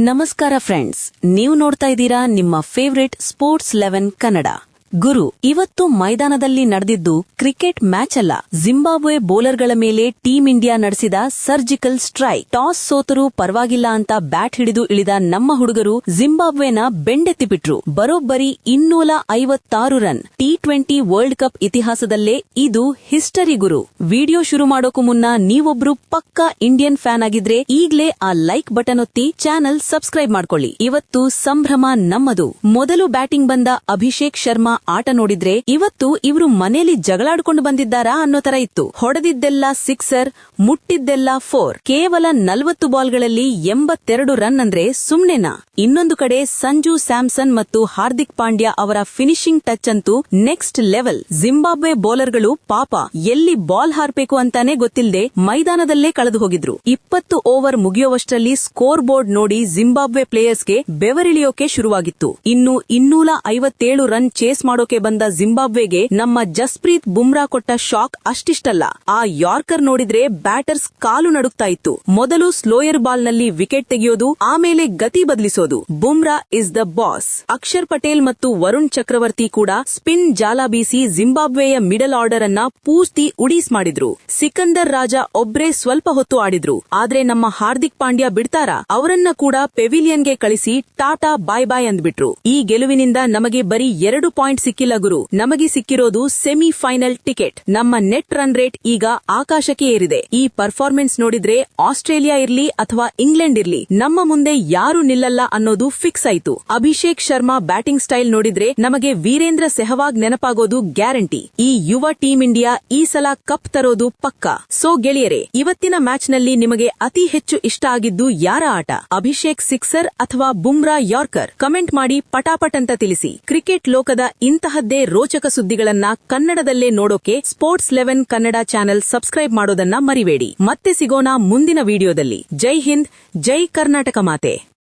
ನಮಸ್ಕಾರ ಫ್ರೆಂಡ್ಸ್, ನೀವು ನೋಡ್ತಾ ಇದ್ದೀರಾ ನಿಮ್ಮ ಫೇವರೇಟ್ ಸ್ಪೋರ್ಟ್ಸ್ 11 ಕನ್ನಡ. ಗುರು, ಇವತ್ತು ಮೈದಾನದಲ್ಲಿ ನಡೆದಿದ್ದು ಕ್ರಿಕೆಟ್ ಮ್ಯಾಚ್ ಅಲ್ಲ, ಜಿಂಬಾಬ್ವೆ ಬೌಲರ್ಗಳ ಮೇಲೆ ಟೀಂ ಇಂಡಿಯಾ ನಡೆಸಿದ ಸರ್ಜಿಕಲ್ ಸ್ಟ್ರೈಕ್. ಟಾಸ್ ಸೋತರೂ ಪರವಾಗಿಲ್ಲ ಅಂತ ಬ್ಯಾಟ್ ಹಿಡಿದು ಇಳಿದ ನಮ್ಮ ಹುಡುಗರು ಜಿಂಬಾಬ್ವೆನ ಬೆಂಡೆತ್ತಿಬಿಟ್ರು. ಬರೋಬ್ಬರಿ 256 ರನ್. T20 ವರ್ಲ್ಡ್ ಕಪ್ ಇತಿಹಾಸದಲ್ಲೇ ಇದು ಹಿಸ್ಟರಿ ಗುರು. ವಿಡಿಯೋ ಶುರು ಮಾಡೋಕು ಮುನ್ನ ನೀವೊಬ್ರು ಪಕ್ಕಾ ಇಂಡಿಯನ್ ಫ್ಯಾನ್ ಆಗಿದ್ರೆ ಈಗ್ಲೇ ಆ ಲೈಕ್ ಬಟನ್ ಒತ್ತಿ ಚಾನೆಲ್ ಸಬ್ಸ್ಕ್ರೈಬ್ ಮಾಡ್ಕೊಳ್ಳಿ. ಇವತ್ತು ಸಂಭ್ರಮ ನಮ್ಮದು. ಮೊದಲು ಬ್ಯಾಟಿಂಗ್ ಬಂದ ಅಭಿಷೇಕ್ ಶರ್ಮಾ ಆಟ ನೋಡಿದ್ರೆ ಇವತ್ತು ಇವರು ಮನೆಯಲ್ಲಿ ಜಗಳಾಡ್ಕೊಂಡು ಬಂದಿದ್ದಾರಾ ಅನ್ನೋ ತರ ಇತ್ತು. ಹೊಡೆದಿದ್ದೆಲ್ಲ ಸಿಕ್ಸರ್, ಮುಟ್ಟಿದ್ದೆಲ್ಲ 4. ಕೇವಲ 40 ಬಾಲ್ಗಳಲ್ಲಿ 82 ರನ್ ಅಂದ್ರೆ ಸುಮ್ನೆನಾ? ಇನ್ನೊಂದು ಕಡೆ ಸಂಜು ಸ್ಯಾಮ್ಸನ್ ಮತ್ತು ಹಾರ್ದಿಕ್ ಪಾಂಡ್ಯ ಅವರ ಫಿನಿಶಿಂಗ್ ಟಚ್ ಅಂತೂ ನೆಕ್ಸ್ಟ್ ಲೆವೆಲ್. ಜಿಂಬಾಬ್ವೆ ಬೌಲರ್ಗಳು ಪಾಪ ಎಲ್ಲಿ ಬಾಲ್ ಹಾರ್ಬೇಕು ಅಂತಾನೆ ಗೊತ್ತಿಲ್ಲದೆ ಮೈದಾನದಲ್ಲೇ ಕಳೆದು ಹೋಗಿದ್ರು. 20 ಓವರ್ ಮುಗಿಯುವಷ್ಟರಲ್ಲಿ ಸ್ಕೋರ್ ಬೋರ್ಡ್ ನೋಡಿ ಜಿಂಬಾಬ್ವೆ ಪ್ಲೇಯರ್ಸ್ಗೆ ಬೆವರಿಳಿಯೋಕೆ ಶುರುವಾಗಿತ್ತು. ಇನ್ನು 257 ರನ್ ಚೇಸ್ ಮಾಡೋಕೆ ಬಂದ ಜಿಂಬಾಬ್ವೆಗೆ ನಮ್ಮ ಜಸ್ಪ್ರೀತ್ ಬುಮ್ರಾ ಕೊಟ್ಟ ಶಾಕ್ ಅಷ್ಟಿಷ್ಟಲ್ಲ. ಆ ಯಾರ್ಕರ್ ನೋಡಿದ್ರೆ ಬ್ಯಾಟರ್ಸ್ ಕಾಲು ನಡುಗ್ತಾ ಇತ್ತು. ಮೊದಲು ಸ್ಲೋಯರ್ ಬಾಲ್ ನಲ್ಲಿ ವಿಕೆಟ್ ತೆಗೆಯೋದು, ಆಮೇಲೆ ಗತಿ ಬದಲಿಸೋದು. Bumrah is the boss. Akshar Patel ಮತ್ತು ವರುಣ್ ಚಕ್ರವರ್ತಿ ಕೂಡ ಸ್ಪಿನ್ ಜಾಲ ಬೀಸಿ ಜಿಂಬಾಬ್ವೆಯ ಮಿಡಲ್ ಆರ್ಡರ್ ಅನ್ನ ಪೂರ್ತಿ ಉಡೀಸ್ ಮಾಡಿದ್ರು. ಸಿಕಂದರ್ ರಾಜಾ ಒಬ್ರೇ ಸ್ವಲ್ಪ ಹೊತ್ತು ಆಡಿದ್ರು. ಆದ್ರೆ ನಮ್ಮ ಹಾರ್ದಿಕ್ ಪಾಂಡ್ಯ ಬಿಡ್ತಾರಾ? ಅವರನ್ನ ಕೂಡ ಪೆವಿಲಿಯನ್ಗೆ ಕಳಿಸಿ ಟಾಟಾ ಬಾಯ್ ಬಾಯ್ ಅಂದ್ಬಿಟ್ರು. ಈ ಗೆಲುವಿನಿಂದ ನಮಗೆ ಬರೀ 2 ಪಾಯಿಂಟ್ ಸಿಕ್ಕಿಲ್ಲ ಗುರು. ನಮಗೆ ಸಿಕ್ಕಿರೋದು ಸೆಮಿಫೈನಲ್ ಟಿಕೆಟ್. ನಮ್ಮ ನೆಟ್ ರನ್ ರೇಟ್ ಈಗ ಆಕಾಶಕ್ಕೆ ಏರಿದೆ. ಈ ಪರ್ಫಾರ್ಮೆನ್ಸ್ ನೋಡಿದ್ರೆ ಆಸ್ಟ್ರೇಲಿಯಾ ಇರ್ಲಿ ಅಥವಾ ಇಂಗ್ಲೆಂಡ್ ಇರ್ಲಿ, ನಮ್ಮ ಮುಂದೆ ಯಾರು ನಿಲ್ಲಲ್ಲ ಅನ್ನೋದು ಫಿಕ್ಸ್ ಆಯ್ತು. ಅಭಿಷೇಕ್ ಶರ್ಮಾ ಬ್ಯಾಟಿಂಗ್ ಸ್ಟೈಲ್ ನೋಡಿದ್ರೆ ನಮಗೆ ವೀರೇಂದ್ರ ಸೆಹವಾಗ್ ನೆನಪಾಗೋದು ಗ್ಯಾರಂಟಿ. ಈ ಯುವ ಟೀಂ ಇಂಡಿಯಾ ಈ ಸಲ ಕಪ್ ತರೋದು ಪಕ್ಕಾ. ಸೋ ಗೆಳೆಯರೆ, ಇವತ್ತಿನ ಮ್ಯಾಚ್ ನಲ್ಲಿ ನಿಮಗೆ ಅತಿ ಹೆಚ್ಚು ಇಷ್ಟ ಆಗಿದ್ದು ಯಾರ ಆಟ? ಅಭಿಷೇಕ್ ಸಿಕ್ಸರ್ ಅಥವಾ ಬುಮ್ರಾ ಯಾರ್ಕರ್? ಕಮೆಂಟ್ ಮಾಡಿ ಪಟಾಪಟ್ ಅಂತ ತಿಳಿಸಿ. ಕ್ರಿಕೆಟ್ ಲೋಕದ ಇಂತಹದ್ದೇ ರೋಚಕ ಸುದ್ದಿಗಳನ್ನ ಕನ್ನಡದಲ್ಲೇ ನೋಡೋಕೆ ಸ್ಪೋರ್ಟ್ಸ್ 11 ಕನ್ನಡ ಚಾನೆಲ್ ಸಬ್ಸ್ಕ್ರೈಬ್ ಮಾಡೋದನ್ನ ಮರಿಬೇಡಿ. ಮತ್ತೆ ಸಿಗೋಣ ಮುಂದಿನ ವಿಡಿಯೋದಲ್ಲಿ. ಜೈ ಹಿಂದ್, ಜೈ ಕರ್ನಾಟಕ ಮಾತೆ.